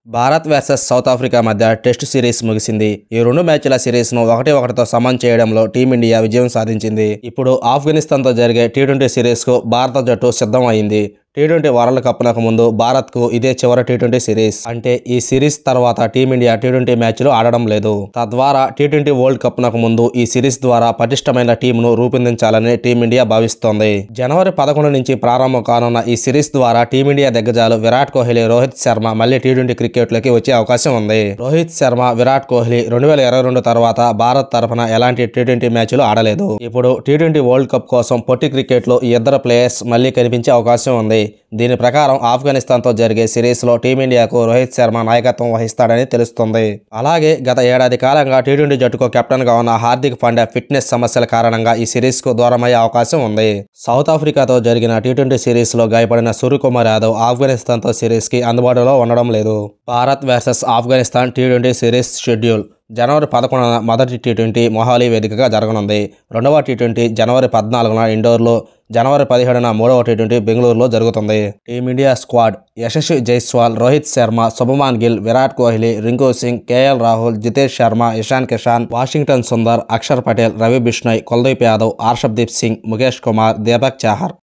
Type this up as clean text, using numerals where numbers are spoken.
Bharat versus south Africa మధ్య test series ముగిసింది. ఈ రెండు మ్యాచ్ల సిరీస్ను 1-1తో సమం చేయడంలో టీమిండియా విజయం సాధించింది. ఇప్పుడు ఆఫ్ఘనిస్తాన్తో జరిగే టీ20 సిరీస్కు భారత జట్టు సిద్ధం అయింది. టీ20 వరల్డ్ కప్నకు ముందు భారత్కు ఇదే చివరి టీ20 సిరీస్. అంటే ఈ సిరీస్ తర్వాత టీమిండియా టీ20 మ్యాచ్లు ఆడడం లేదు. తద్వారా టీ20 వరల్డ్ కప్నకు ముందు ఈ సిరీస్ ద్వారా పటిష్టమైన టీంను రూపొందించాలని టీమిండియా భావిస్తోంది. జనవరి 11 నుంచి ప్రారంభం కానున్న ఈ సిరీస్ ద్వారా టీమిండియా దిగ్గజాలు విరాట్ కోహ్లీ, రోహిత్ శర్మ మళ్లీ టీ20 క్రికెట్లోకి వచ్చే అవకాశం ఉంది. రోహిత్ శర్మ, విరాట్ కోహ్లీ 2022 తర్వాత భారత్ తరఫున ఎలాంటి టీ20 మ్యాచ్లు ఆడలేదు. ఇప్పుడు టీ20 వరల్డ్ కప్ కోసం పొట్టి క్రికెట్లో ఈ ఇద్దరు ప్లేయర్స్ మళ్లీ కనిపించే అవకాశం ఉంది. దీని ప్రకారం ఆఫ్ఘనిస్తాన్తో జరిగే సిరీస్లో టీమిండియాకు రోహిత్ శర్మ నాయకత్వం వహిస్తాడని తెలుస్తుంది. అలాగే గత ఏడాది కాలంగా టీ20 జట్టుకు కెప్టెన్గా ఉన్న హార్దిక్ పాండ్యా ఫిట్నెస్ సమస్యల కారణంగా ఈ సిరీస్కు దూరమయ్యే అవకాశం ఉంది. సౌత్ ఆఫ్రికాతో జరిగిన టీ20 సిరీస్లో గాయపడిన సూర్యకుమార్ యాదవ్ ఆఫ్ఘనిస్తాన్తో సిరీస్కి అందుబాటులో ఉండడం లేదు. భారత్ వర్సెస్ ఆఫ్ఘనిస్తాన్ టీ20 సిరీస్ షెడ్యూల్ జనవరి 11న మొదటి టీ20 మొహాలీ వేదికగా జరగనుంది. రెండవ టీ20 జనవరి 14న ఇండోర్లో, జనవరి 17న మూడవ టీ20 బెంగళూరులో జరుగుతుంది. Team India squad: Yashasvi Jaiswal, Rohit Sharma, Shubman Gill, Virat Kohli, Rinku Singh, KL Rahul, Jitesh Sharma, Ishan Kishan, Washington Sundar, Axar Patel, Ravi Bishnoi, Kuldeep Yadav, Harshdeep Singh, Mukesh Kumar, Deepak Chahar.